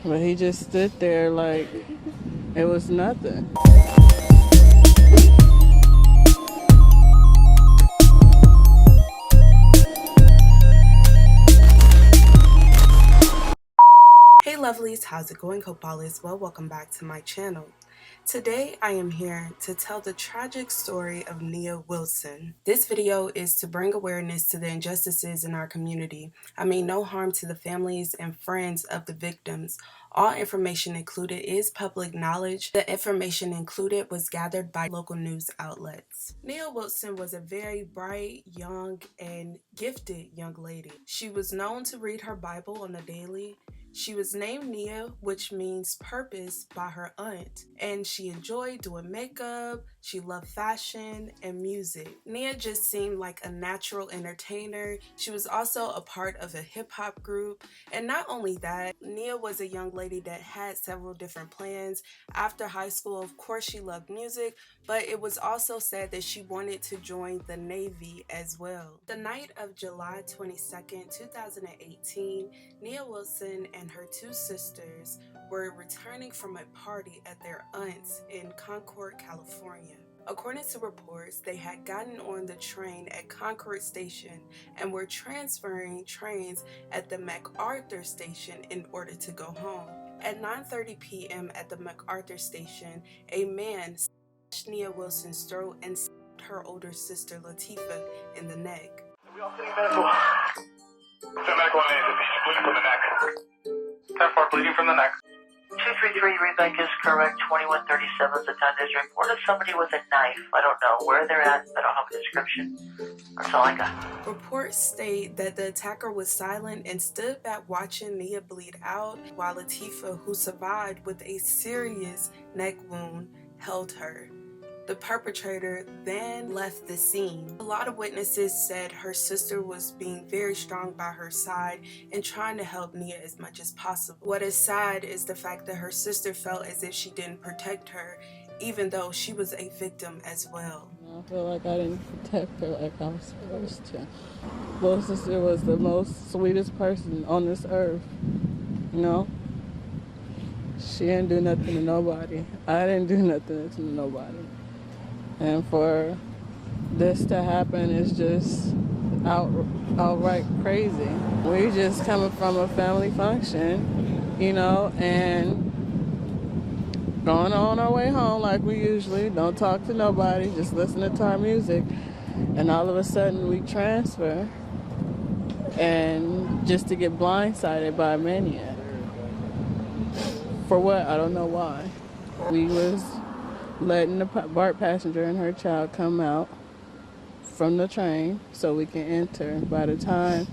But he just stood there like it was nothing. Hey lovelies, how's it going? Hope all is well. Welcome back to my channel. Today I am here to tell the tragic story of Leah Wilson. This video is to bring awareness to the injustices in our community. I mean no harm to the families and friends of the victims. All information included is public knowledge. The information included was gathered by local news outlets. Leah Wilson was a very bright, young, and gifted young lady. She was known to read her Bible on a daily. She was named Leah, which means purpose, by her aunt, and she enjoyed doing makeup, she loved fashion and music. Leah just seemed like a natural entertainer. She was also a part of a hip-hop group, and not only that, Leah was a young lady that had several different plans. After high school, of course, she loved music, but it was also said that she wanted to join the Navy as well. The night of July 22nd, 2018, Leah Wilson and her two sisters were returning from a party at their aunt's in Concord, California. According to reports, they had gotten on the train at Concord Station and were transferring trains at the MacArthur Station in order to go home. At 9:30 p.m. at the MacArthur Station, a man slashed Leah Wilson's throat and stabbed her older sister Latifah in the neck. Bleeding from the neck. 10-4, bleeding from the neck. 233 readback is correct. 2137 is the time is reported somebody with a knife. I don't know where they're at. I don't have a description. That's all I got. Reports state that the attacker was silent and stood back watching Leah bleed out, while Latifah, who survived with a serious neck wound, held her. The perpetrator then left the scene. A lot of witnesses said her sister was being very strong by her side and trying to help Leah as much as possible. What is sad is the fact that her sister felt as if she didn't protect her, even though she was a victim as well. I feel like I didn't protect her like I was supposed to. Little sister was the most sweetest person on this earth, you know? She didn't do nothing to nobody. I didn't do nothing to nobody. And for this to happen is just outright crazy. We just coming from a family function, you know, and going on our way home like we usually don't talk to nobody, just listening to our music. And all of a sudden we transfer, and just to get blindsided by a maniac. For what? I don't know why. We was letting the BART passenger and her child come out from the train so we can enter. By the time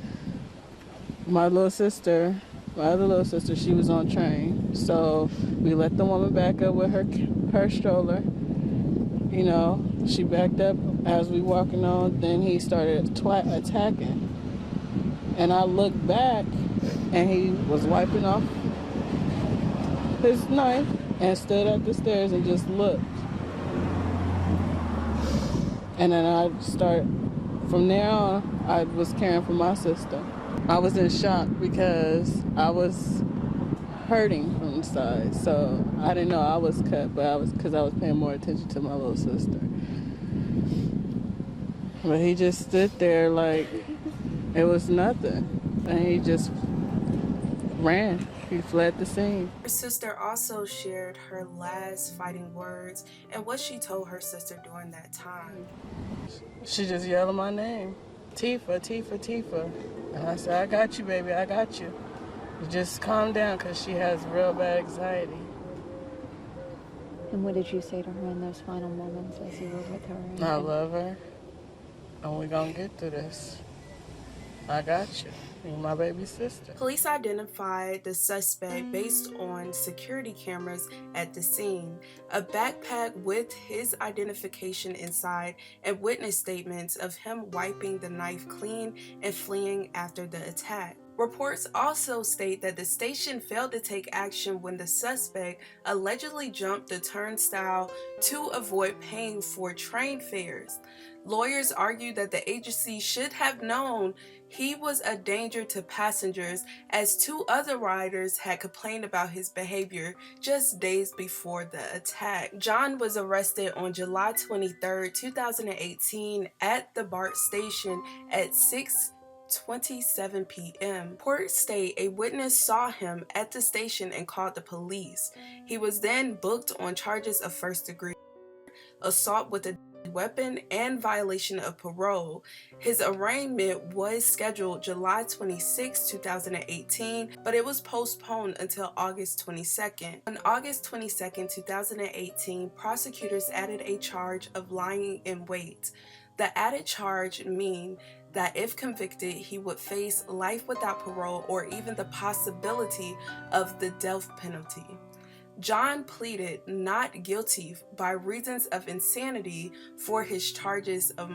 my other little sister, she was on train. So we let the woman back up with her stroller. You know, she backed up as we walking on. Then he started attacking. And I looked back and he was wiping off his knife and stood at the stairs and just looked. And then from there on, I was caring for my sister. I was in shock because I was hurting from the side. So I didn't know I was cut, but because I was paying more attention to my little sister. But he just stood there like it was nothing. And he just ran. He fled the scene. Her sister also shared her last fighting words and what she told her sister during that time. She just yelled my name. Tifa, Tifa, Tifa. And I said, I got you, baby, I got you. You just calm down because she has real bad anxiety. And what did you say to her in those final moments as you were with her? I love her. And we're going to get through this. I got you. You're my baby sister. Police identified the suspect based on security cameras at the scene, a backpack with his identification inside, and witness statements of him wiping the knife clean and fleeing after the attack. Reports also state that the station failed to take action when the suspect allegedly jumped the turnstile to avoid paying for train fares. Lawyers argued that the agency should have known he was a danger to passengers, as 2 other riders had complained about his behavior just days before the attack. John was arrested on July 23, 2018 at the BART station at 6:27 p.m. Reports state a witness saw him at the station and called the police. He was then booked on charges of first-degree assault with a weapon and violation of parole. His arraignment was scheduled July 26, 2018, but it was postponed until August 22nd. On August 22nd, 2018, prosecutors added a charge of lying in wait. The added charge means that if convicted, he would face life without parole or even the possibility of the death penalty. John pleaded not guilty by reasons of insanity for his charges of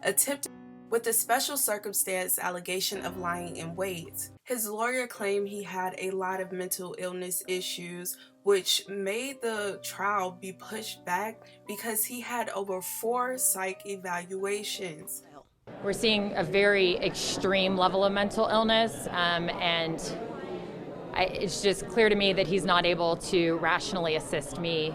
attempted with the special circumstance allegation of lying in wait. His lawyer claimed he had a lot of mental illness issues, which made the trial be pushed back because he had over 4 psych evaluations. We're seeing a very extreme level of mental illness, and it's just clear to me that he's not able to rationally assist me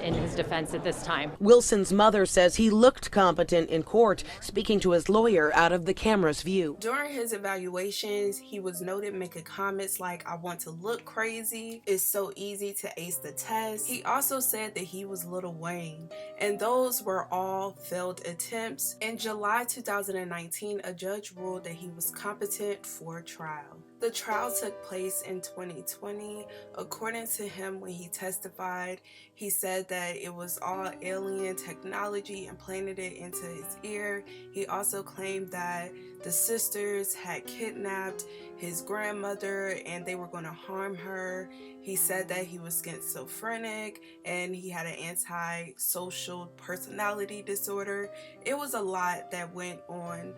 in his defense at this time. Wilson's mother says he looked competent in court, speaking to his lawyer out of the camera's view. During his evaluations, he was noted making comments like, "I want to look crazy. It's so easy to ace the test." He also said that he was Lil Wayne, and those were all failed attempts. In July 2019, a judge ruled that he was competent for trial. The trial took place in 2020. According to him, when he testified, he said that it was all alien technology implanted it into his ear. He also claimed that the sisters had kidnapped his grandmother and they were going to harm her. He said that he was schizophrenic and he had an antisocial personality disorder. It was a lot that went on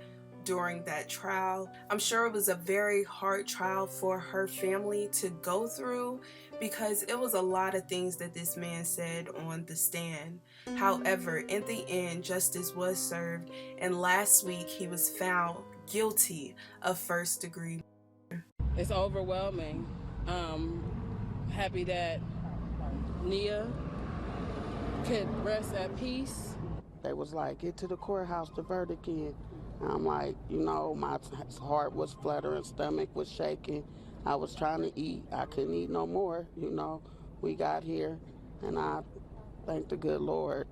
during that trial. I'm sure it was a very hard trial for her family to go through because it was a lot of things that this man said on the stand. However, in the end, justice was served, and last week he was found guilty of first-degree murder. It's overwhelming. Happy that Leah could rest at peace. They was like, "Get to the courthouse, the verdict in." I'm like, my heart was fluttering, stomach was shaking. I was trying to eat. I couldn't eat no more, We got here, and I thank the good Lord,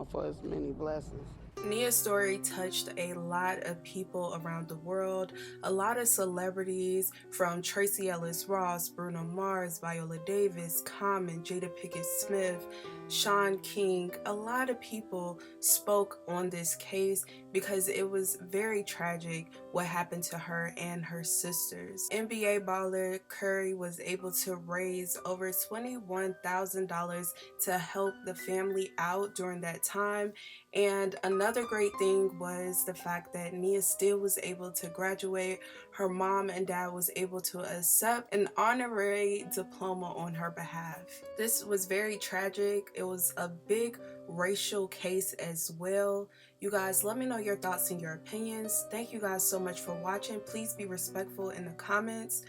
for his many blessings. Nia's story touched a lot of people around the world, a lot of celebrities from Tracy Ellis Ross, Bruno Mars, Viola Davis, Common, Jada Pinkett Smith, Sean King. A lot of people spoke on this case because it was very tragic what happened to her and her sisters. NBA baller Curry was able to raise over $21,000 to help the family out during that time. And another great thing was the fact that Nia still was able to graduate. Her mom and dad was able to accept an honorary diploma on her behalf. This was very tragic. It was a big racial case as well. You guys, let me know your thoughts and your opinions. Thank you guys so much for watching. Please be respectful in the comments.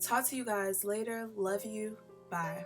Talk to you guys later. Love you. Bye.